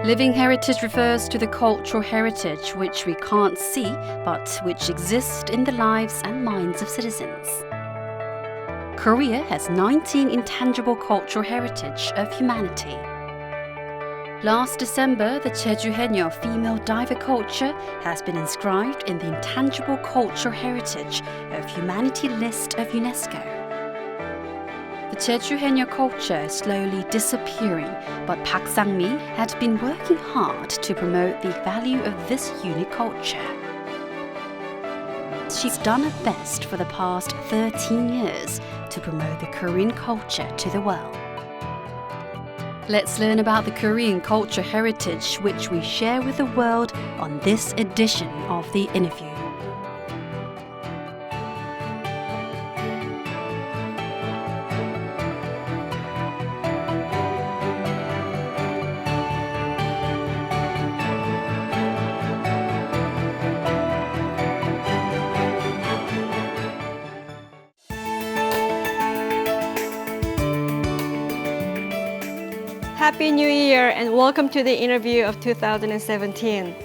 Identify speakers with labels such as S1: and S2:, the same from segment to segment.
S1: Living heritage refers to the cultural heritage which we can't see, but which exists in the lives and minds of citizens. Korea has 19 intangible cultural heritage of humanity. Last December, the Jeju Haenyeo female diver culture has been inscribed in the Intangible Cultural Heritage of Humanity list of UNESCO. The Jeju Haenyeo culture is slowly disappearing, but Bak Sang-mee had been working hard to promote the value of this unique culture. She's done her best for the past 13 years to promote the Korean culture to the world. Let's learn about the Korean culture heritage which we share with the world on this edition of the Interview.
S2: Happy New Year and welcome to the interview of 2017.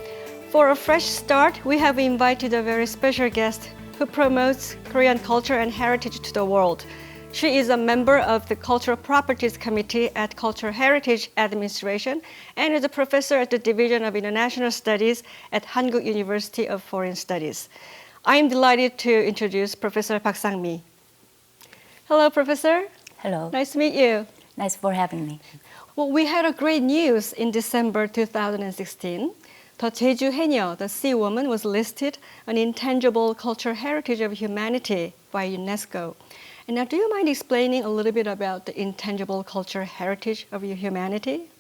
S2: For a fresh start, we have invited a very special guest who promotes Korean culture and heritage to the world. She is a member of the Cultural Properties Committee at Cultural Heritage Administration and is a professor at the Division of International Studies at Hankuk University of Foreign Studies. I am delighted to introduce Professor Bak Sang-mee. Hello, Professor.
S3: Hello.
S2: Nice to meet you.
S3: Nice for having me.
S2: Well, we had a great news in December 2016. The Jeju Haenyeo, the sea woman, was listed an Intangible Cultural Heritage of Humanity by UNESCO. And now, do you mind explaining a little bit about the Intangible Cultural Heritage of humanity?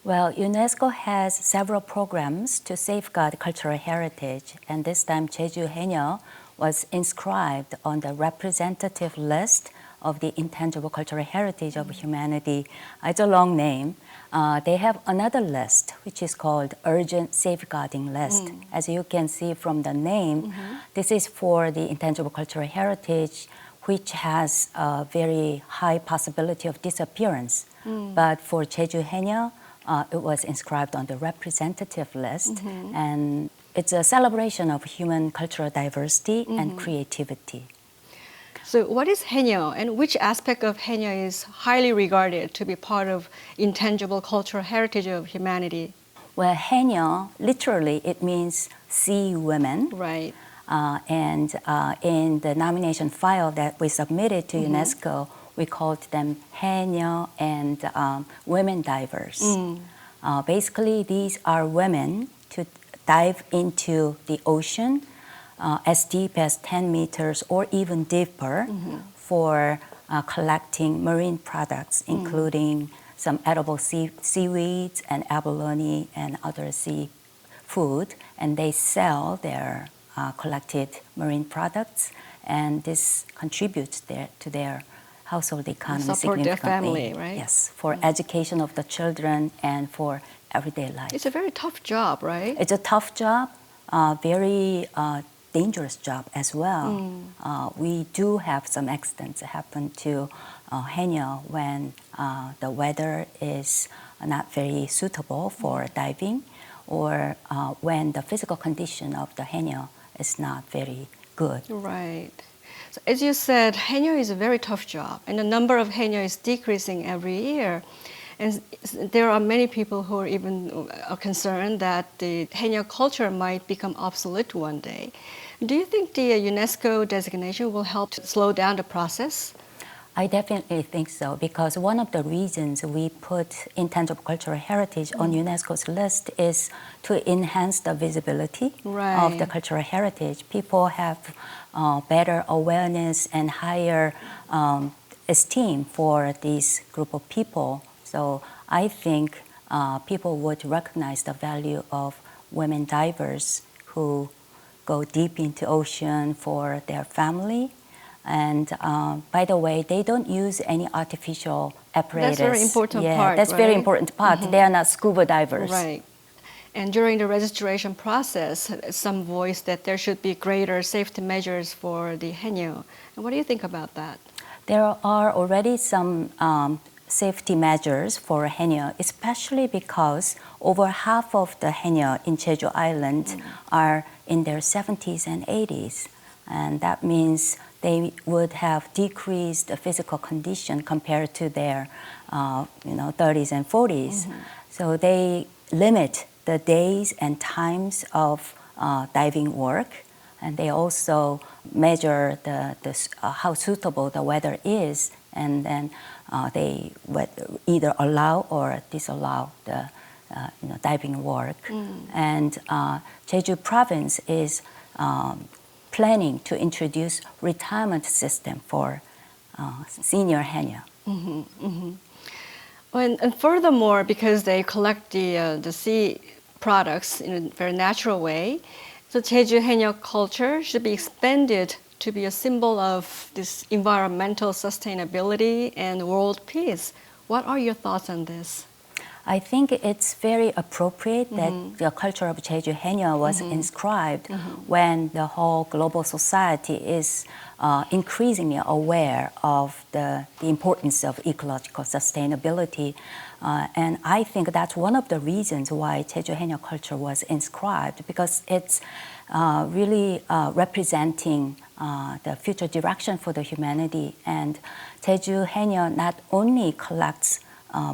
S3: Well, UNESCO has several programs to safeguard cultural heritage, and this time Jeju Haenyeo was inscribed on the representative list of the Intangible Cultural Heritage of Humanity. It's a long name. They have another list, which is called Urgent Safeguarding List. As you can see from the name, this is for the Intangible Cultural Heritage, which has a very high possibility of disappearance. But for Jeju Haenyeo, it was inscribed on the representative list, and it's a celebration of human cultural diversity and creativity.
S2: So what is Haenyeo, and which aspect of Haenyeo is highly regarded to be part of Intangible Cultural Heritage of Humanity?
S3: Well, Haenyeo, literally, it means sea women.
S2: Right.
S3: And in the nomination file that we submitted to UNESCO, we called them Haenyeo and women divers. Basically, these are women to dive into the ocean as deep as 10 meters or even deeper for collecting marine products, including some edible seaweeds and abalone and other sea food. And they sell their collected marine products, and this contributes to their household economy
S2: Support
S3: significantly.
S2: their family, right?
S3: Yes, for education of the children and for everyday life.
S2: It's a very tough job, right?
S3: It's a tough job, very dangerous job as well. We do have some accidents happen to Haenyeo when the weather is not very suitable for diving, or when the physical condition of the Haenyeo is not very good.
S2: Right. So as you said, Haenyeo is a very tough job, and the number of Haenyeo is decreasing every year. And there are many people who are even concerned that the Haenyeo culture might become obsolete one day. Do you think the UNESCO designation will help to slow down the process?
S3: I definitely think so, because one of the reasons we put Intangible Cultural Heritage on UNESCO's list is to enhance the visibility of the cultural heritage. People have better awareness and higher esteem for this group of people. So I think people would recognize the value of women divers who go deep into ocean for their family. And by the way, they don't use any artificial apparatus.
S2: That's very important part,
S3: that's
S2: right?
S3: very important part. They are not scuba divers.
S2: Right. And during the registration process, some voiced that there should be greater safety measures for the Haenyeo. And what do you think about that?
S3: There are already some safety measures for Haenyeo, especially because over half of the Haenyeo in Jeju Island are in their 70s and 80s. And that means they would have decreased physical condition compared to their 30s and 40s. So they limit the days and times of diving work, and they also measure how suitable the weather is, and then they would either allow or disallow the diving work. And Jeju Province is planning to introduce retirement system for senior Haenyeo.
S2: And furthermore, because they collect the sea products in a very natural way, so Jeju Haenyeo culture should be expanded to be a symbol of this environmental sustainability and world peace. What are your thoughts on this?
S3: I think it's very appropriate that the culture of Jeju Haenyeo was inscribed when the whole global society is increasingly aware of the importance of ecological sustainability. And I think that's one of the reasons why Jeju Haenyeo culture was inscribed, because it's really representing the future direction for the humanity. And Jeju Haenyeo not only collects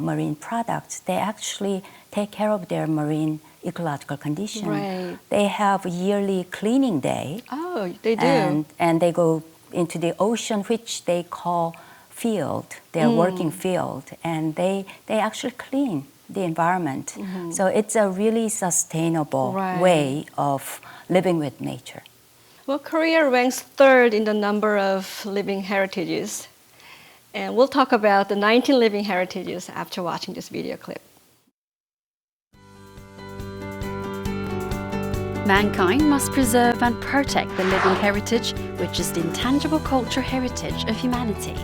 S3: marine products, they actually take care of their marine ecological condition.
S2: Right.
S3: They have a yearly cleaning day.
S2: Oh, they do.
S3: And they go into the ocean, which they call field, their working field, and they actually clean the environment. So it's a really sustainable way of living with nature.
S2: Well, Korea ranks third in the number of living heritages. And we'll talk about the 19 living heritages after watching this video clip.
S1: Mankind must preserve and protect the living heritage, which is the intangible cultural heritage of humanity.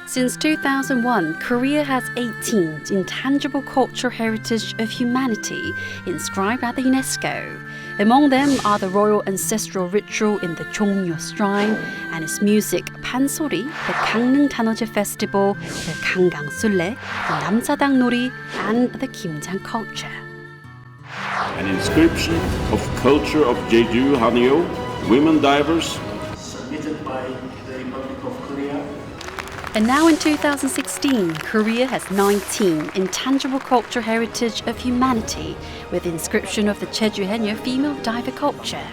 S1: Since 2001, Korea has 18 intangible cultural heritage of humanity inscribed at the UNESCO. Among them are the royal ancestral ritual in the Jeongmyo Shrine and its music Pansori, the Gangneung Daneoje Festival, the Ganggang Sulle, the Namsadang Nori, and the Kimjang culture.
S4: An inscription of culture of Jeju Haenyeo, women divers,
S5: submitted by the Republic of Korea.
S1: And now in 2016, Korea has 19 intangible cultural heritage of humanity with inscription of the Jeju Haenyeo female diver culture.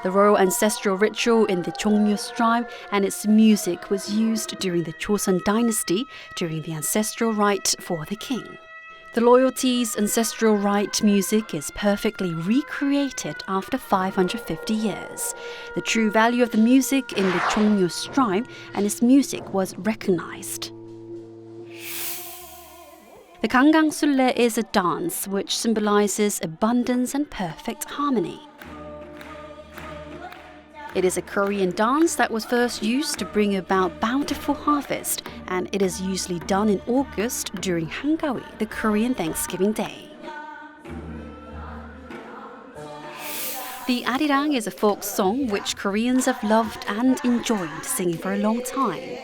S1: The royal ancestral ritual in the Jeongmyo Shrine and its music was used during the Joseon dynasty during the ancestral rite for the king. The loyalty's ancestral rite music is perfectly recreated after 550 years. The true value of the music in the Jeongmyo Shrine and its music was recognized. The Ganggang Sulle is a dance which symbolizes abundance and perfect harmony. It is a Korean dance that was first used to bring about bountiful harvest, and it is usually done in August during Hangawi, the Korean Thanksgiving Day. The Arirang is a folk song which Koreans have loved and enjoyed singing for a long time.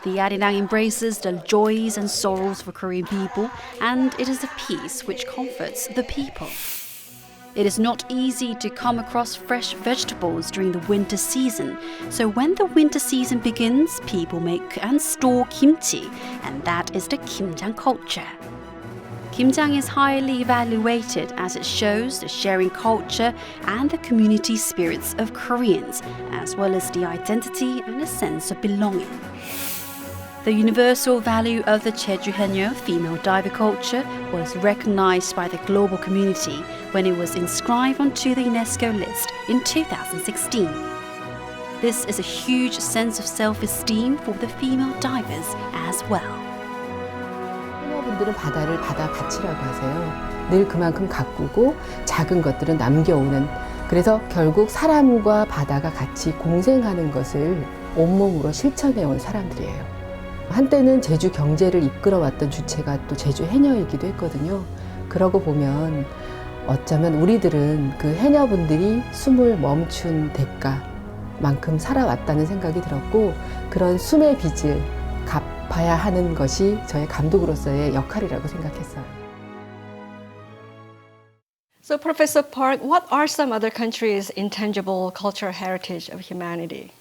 S1: The Arirang embraces the joys and sorrows for Korean people, and it is a piece which comforts the people. It is not easy to come across fresh vegetables during the winter season, so when the winter season begins, people make and store kimchi, and that is the Kimjang culture. Kimjang is highly evaluated as it shows the sharing culture and the community spirits of Koreans, as well as the identity and a sense of belonging. The universal value of the Jeju Haenyeo female diver culture was recognized by the global community when it was inscribed onto the UNESCO list in 2016. This is a huge sense of self-esteem for the female divers as well.
S6: 해녀분들은 바다를 바다 가치라고 하세요. 늘 그만큼 가꾸고 작은 것들은 남겨오는, 그래서 결국 사람과 바다가 같이 공생하는 것을 온몸으로 실천해온 사람들이에요. 한때는 제주 경제를 이끌어왔던 주체가 또 제주 해녀이기도 했거든요. 그러고 보면 어쩌면 우리들은 그 해녀분들이 숨을 멈춘 대가, 만큼 살아왔다는 생각이 들었고 그런 숨의 빚을 갚아야 하는 것이 저의 감독으로서의 역할이라고 생각했어요.
S2: So, Professor Park, what are some other countries' intangible cultural heritage of humanity?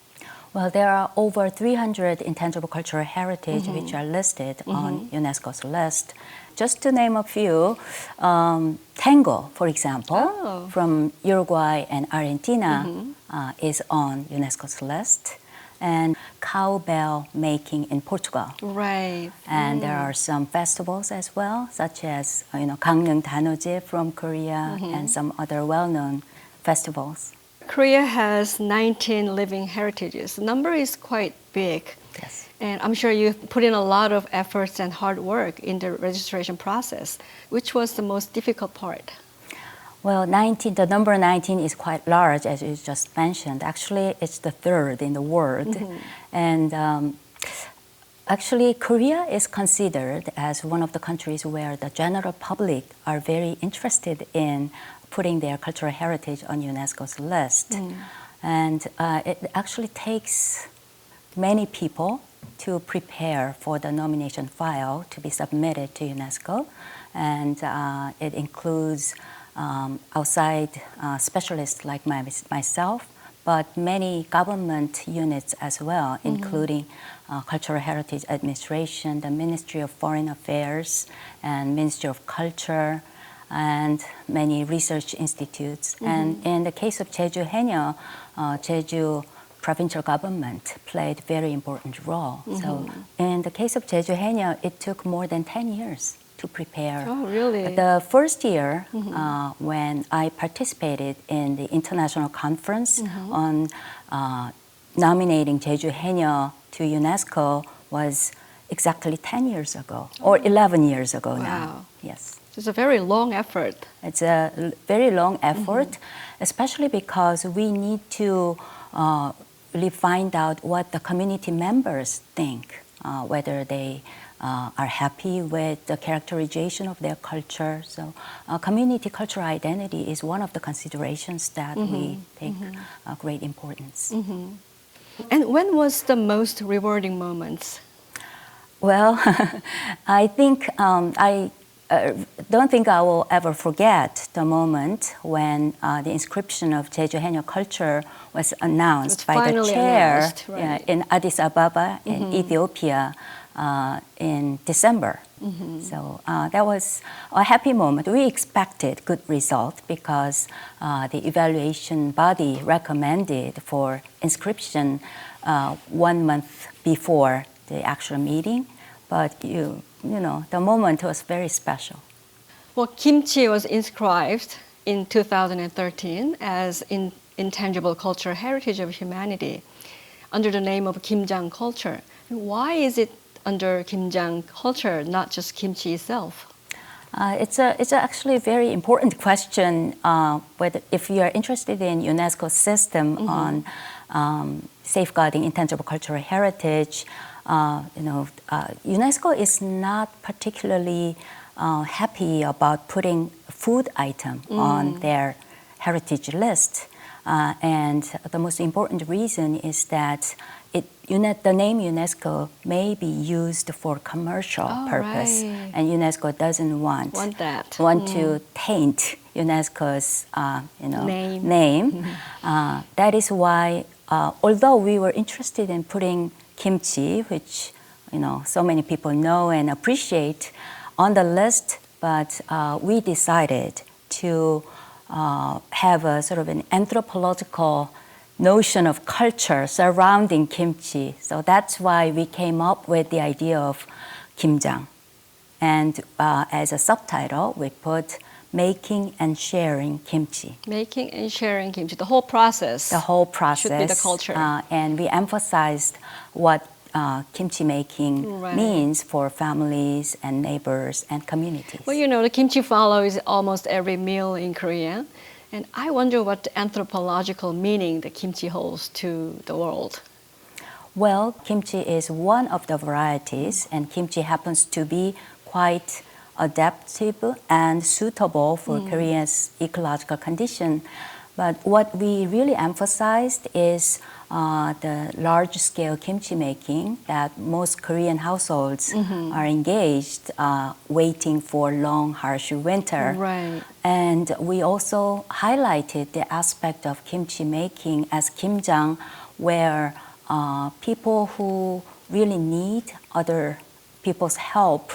S3: Well, there are over 300 intangible cultural heritage which are listed on UNESCO's list. Just to name a few, tango, for example, from Uruguay and Argentina is on UNESCO's list. And cowbell making in Portugal.
S2: Right.
S3: And there are some festivals as well, such as Gangneung Danoje from Korea and some other well-known festivals.
S2: Korea has 19 living heritages. The number is quite big.
S3: Yes.
S2: And I'm sure you've put in a lot of efforts and hard work in the registration process. Which was the most difficult part?
S3: Well, the number 19 is quite large, as you just mentioned. Actually, it's the third in the world. And actually, Korea is considered as one of the countries where the general public are very interested in putting their cultural heritage on UNESCO's list. And it actually takes many people to prepare for the nomination file to be submitted to UNESCO. And it includes outside specialists like myself, but many government units as well, including Cultural Heritage Administration, the Ministry of Foreign Affairs, and Ministry of Culture, and many research institutes. And in the case of Jeju Haenyeo, Jeju provincial government played a very important role. So in the case of Jeju Haenyeo, it took more than 10 years to prepare.
S2: Oh, really?
S3: The first year when I participated in the international conference on nominating Jeju Haenyeo to UNESCO was exactly 10 years ago, or 11 years ago now. Yes.
S2: It's a very long effort.
S3: It's a very long effort, especially because we need to really find out what the community members think, whether they are happy with the characterization of their culture. So community cultural identity is one of the considerations that we take great importance.
S2: And when was the most rewarding moments?
S3: Well, I think I don't think I will ever forget the moment when the inscription of Jeju Haenyeo culture was announced by the chair in Adis Ababa in Ethiopia in December. So that was a happy moment. We expected good result because the evaluation body recommended for inscription 1 month before the actual meeting. But you know, the moment was very special.
S2: Well, kimchi was inscribed in 2013 as Intangible Cultural Heritage of Humanity under the name of Kimjang culture. Why is it under Kimjang culture, not just kimchi itself?
S3: It's actually a very important question. Whether if you are interested in UNESCO's system on safeguarding intangible cultural heritage, UNESCO is not particularly happy about putting food item on their heritage list. And the most important reason is that the name UNESCO may be used for commercial purpose, and UNESCO doesn't want to taint UNESCO's name. That is why, although we were interested in putting kimchi, which so many people know and appreciate, on the list, but we decided to have a sort of an anthropological notion of culture surrounding kimchi. So that's why we came up with the idea of Kimjang. And as a subtitle, we put Making and Sharing Kimchi.
S2: Making and sharing kimchi, the whole process.
S3: The whole process.
S2: Should be the culture.
S3: And we emphasized what kimchi making means for families and neighbors and communities.
S2: Well, the kimchi follows almost every meal in Korea. And I wonder what anthropological meaning the kimchi holds to the world.
S3: Well, kimchi is one of the varieties, and kimchi happens to be quite adaptive and suitable for Korea's ecological condition. But what we really emphasized is the large-scale kimchi making that most Korean households are engaged, waiting for long, harsh winter.
S2: Right.
S3: And we also highlighted the aspect of kimchi making as kimjang, where people who really need other people's help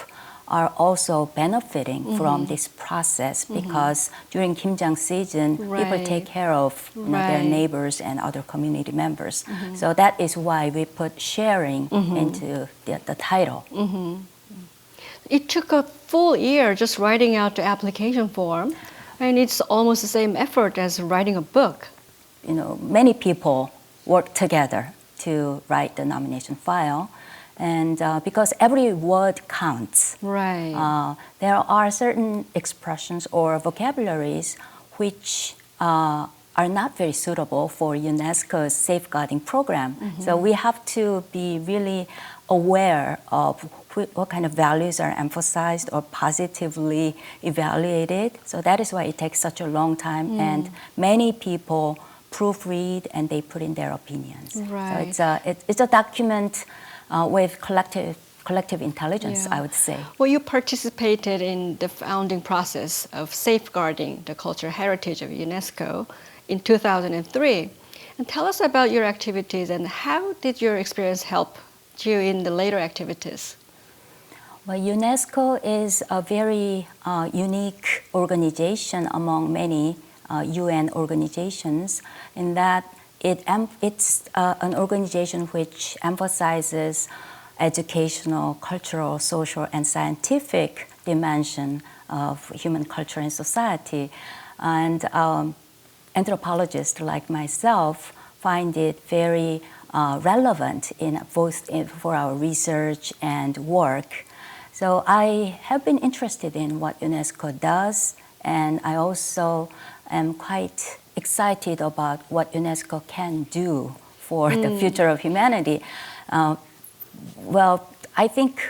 S3: are also benefiting from this process, because during kimjang season, people take care of their neighbors and other community members. So that is why we put sharing into the title.
S2: It took a full year just writing out the application form, and it's almost the same effort as writing a book.
S3: You know, many people work together to write the nomination file. And because every word counts,
S2: Right.
S3: there are certain expressions or vocabularies which are not very suitable for UNESCO's safeguarding program. So we have to be really aware of what kind of values are emphasized or positively evaluated. So that is why it takes such a long time, and many people proofread and they put in their opinions.
S2: Right.
S3: So it's a document with collective intelligence,
S2: Yeah.
S3: I would say.
S2: Well, you participated in the founding process of safeguarding the cultural heritage of UNESCO in 2003. And tell us about your activities and how did your experience help you in the later activities?
S3: Well, UNESCO is a very unique organization among many UN organizations in that it's an organization which emphasizes educational, cultural, social, and scientific dimension of human culture and society. And anthropologists like myself find it very relevant for our research and work. So I have been interested in what UNESCO does, and I also am quite excited about what UNESCO can do for the future of humanity. Well, I think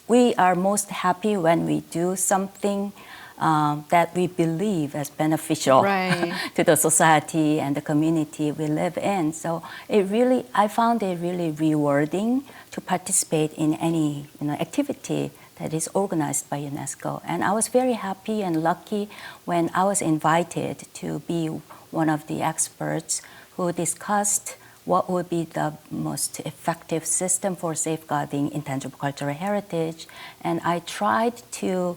S3: we are most happy when we do something that we believe is beneficial
S2: Right.
S3: to the society and the community we live in. So I found it really rewarding to participate in any activity that is organized by UNESCO. And I was very happy and lucky when I was invited to be one of the experts who discussed what would be the most effective system for safeguarding intangible cultural heritage. And I tried to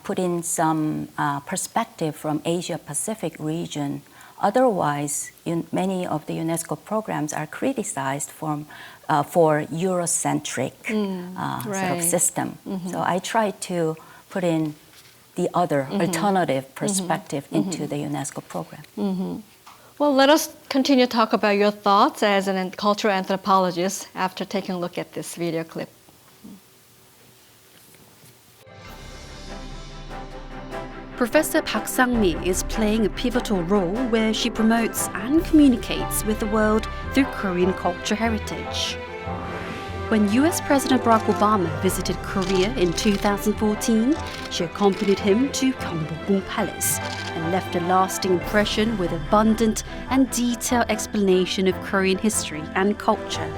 S3: put in some perspective from Asia-Pacific region. Otherwise, many of the UNESCO programs are criticized for Eurocentric sort of system. So I tried to put in the other alternative perspective into the UNESCO program.
S2: Well, let us continue to talk about your thoughts as a cultural anthropologist after taking a look at this video clip.
S1: Professor Bak Sang-mee is playing a pivotal role where she promotes and communicates with the world through Korean cultural heritage. When US President Barack Obama visited Korea in 2014, she accompanied him to Gyeongbokgung Palace and left a lasting impression with abundant and detailed explanation of Korean history and culture.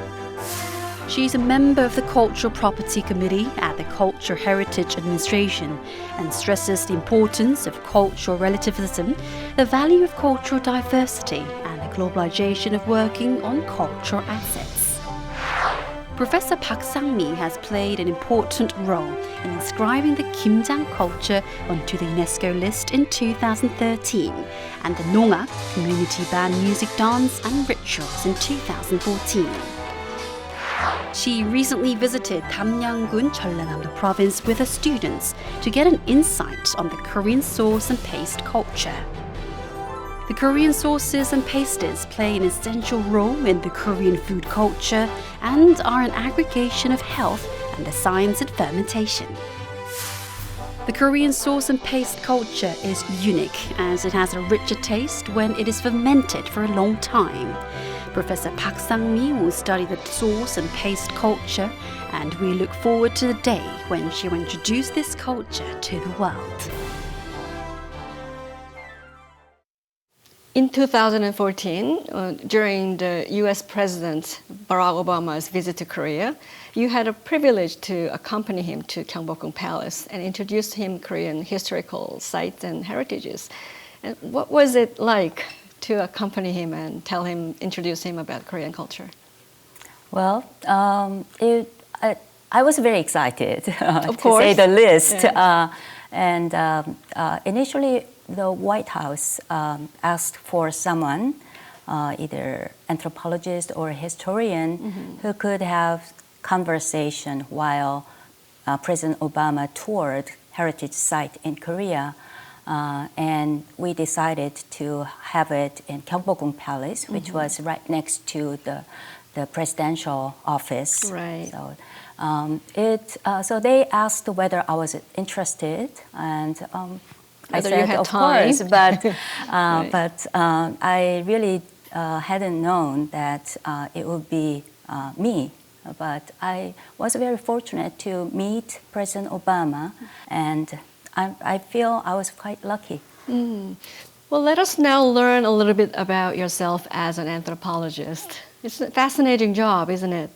S1: She is a member of the Cultural Property Committee at the Cultural Heritage Administration and stresses the importance of cultural relativism, the value of cultural diversity, and the globalization of working on cultural assets. Professor Bak Sang-mee has played an important role in inscribing the Kimjang culture onto the UNESCO list in 2013 and the Nonga community band music dance and rituals in 2014. She recently visited Damyeong-gun, Jeollanam-do province with her students to get an insight on the Korean sauce and paste culture. The Korean sauces and pastes play an essential role in the Korean food culture and are an aggregation of health and the science of fermentation. The Korean sauce and paste culture is unique as it has a richer taste when it is fermented for a long time. Professor Bak Sang-mee will study the sauce and paste culture, and we look forward to the day when she will introduce this culture to the world.
S2: In 2014, during the US President Barack Obama's visit to Korea, you had a privilege to accompany him to Gyeongbokgung Palace and introduce him Korean historical sites and heritages. And what was it like to accompany him and introduce him about Korean culture?
S3: Well, I was very excited,
S2: Of
S3: to
S2: course.
S3: say the least.
S2: Yeah.
S3: Initially, the White House asked for someone, either anthropologist or historian, who could have conversation while President Obama toured heritage site in Korea. And we decided to have it in Gyeongbokgung Palace, which was right next to the presidential office.
S2: Right.
S3: So they asked whether I was interested, and I
S2: Whether you
S3: said,
S2: had
S3: of
S2: time.
S3: course, but
S2: Right.
S3: I really hadn't known that it would be me. But I was very fortunate to meet President Obama, and I feel I was quite lucky.
S2: Well, let us now learn a little bit about yourself as an anthropologist. It's a fascinating job, isn't it?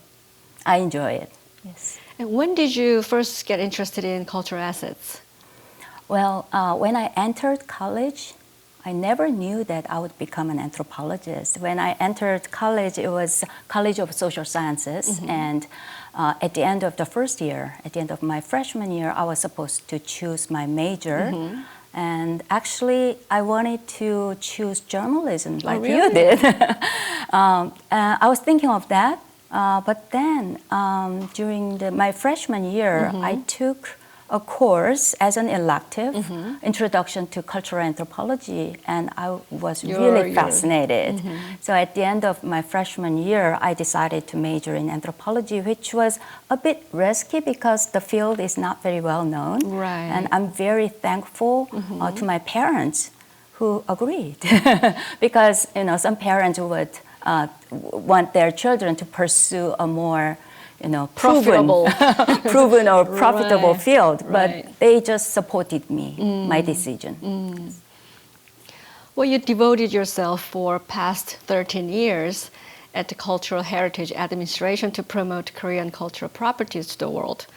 S3: I enjoy it. Yes.
S2: And when did you first get interested in cultural assets?
S3: Well, when I entered college, I never knew that I would become an anthropologist. When I entered college, it was College of Social Sciences, and at the end of the first year, at the end of my freshman year, I was supposed to choose my major. And actually, I wanted to choose journalism like you
S2: really?
S3: did. I was thinking of that, but then during my freshman year, I took a course as an elective, Introduction to Cultural Anthropology, and I was really fascinated. So at the end of my freshman year, I decided to major in anthropology, which was a bit risky because the field is not very well known.
S2: Right.
S3: And I'm very thankful to my parents who agreed, because some parents would want their children to pursue a more
S2: Profitable.
S3: proven or profitable
S2: Right.
S3: field, but
S2: Right.
S3: they just supported me, my decision.
S2: Well, you devoted yourself for past 13 years at the Cultural Heritage Administration to promote Korean cultural properties to the world.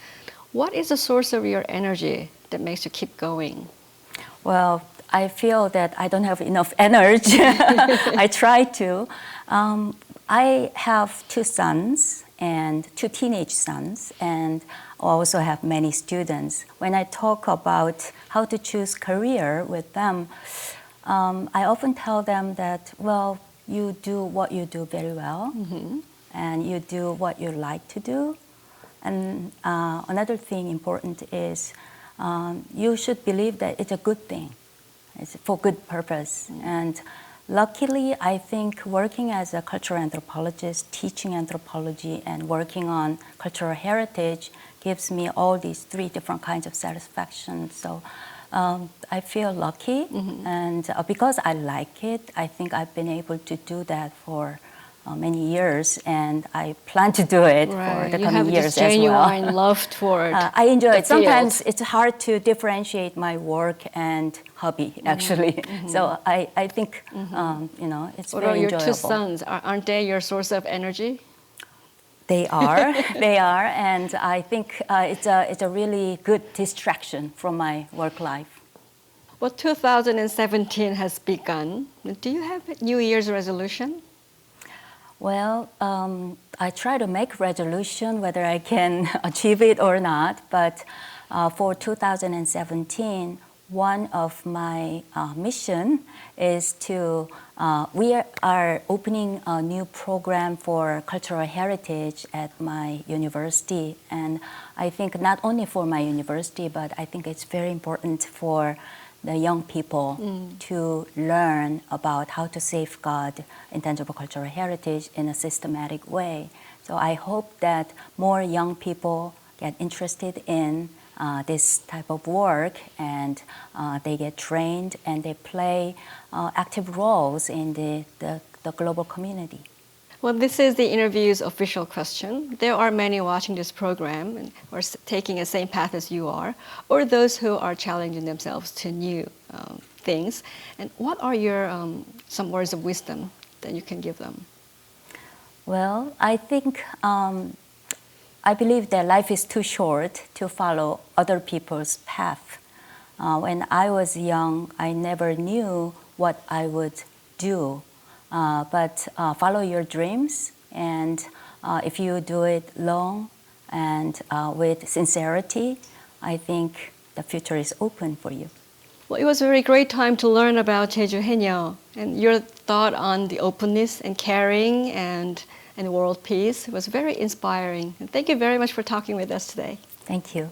S2: What is the source of your energy that makes you keep going?
S3: Well, I feel that I don't have enough energy. I try to. I have two sons and two teenage sons, and I also have many students. When I talk about how to choose career with them, I often tell them that, well, you do what you do very well, and you do what you like to do. And another thing important is you should believe that it's a good thing. It's for good purpose. And luckily, I think working as a cultural anthropologist, teaching anthropology, and working on cultural heritage gives me all these three different kinds of satisfaction. So I feel lucky, and because I like it, I think I've been able to do that for many years, and I plan to do it for the coming years as well.
S2: You have this genuine love toward
S3: I enjoy
S2: the
S3: it. Sometimes
S2: field.
S3: it's hard to differentiate my work and hobby, actually. So I think, it's
S2: What
S3: very
S2: about your
S3: enjoyable.
S2: two sons? Aren't they your source of energy?
S3: They are, and I think it's a really good distraction from my work life.
S2: Well, 2017 has begun. Do you have a New Year's resolution?
S3: Well, I try to make resolution whether I can achieve it or not, but for 2017, one of my mission is to, we are opening a new program for cultural heritage at my university. And I think not only for my university, but I think it's very important for the young people to learn about how to safeguard intangible cultural heritage in a systematic way. So I hope that more young people get interested in this type of work, and they get trained and they play active roles in the global community.
S2: Well, this is the Interview's official question. There are many watching this program or taking the same path as you are, or those who are challenging themselves to new things. And what are your some words of wisdom that you can give them?
S3: Well, I think I believe that life is too short to follow other people's path. When I was young, I never knew what I would do. But follow your dreams, and if you do it long and with sincerity, I think the future is open for you.
S2: Well, it was a very great time to learn about Jeju Haenyeo and your thought on the openness and caring and world peace. It was very inspiring. And thank you very much for talking with us today.
S3: Thank you.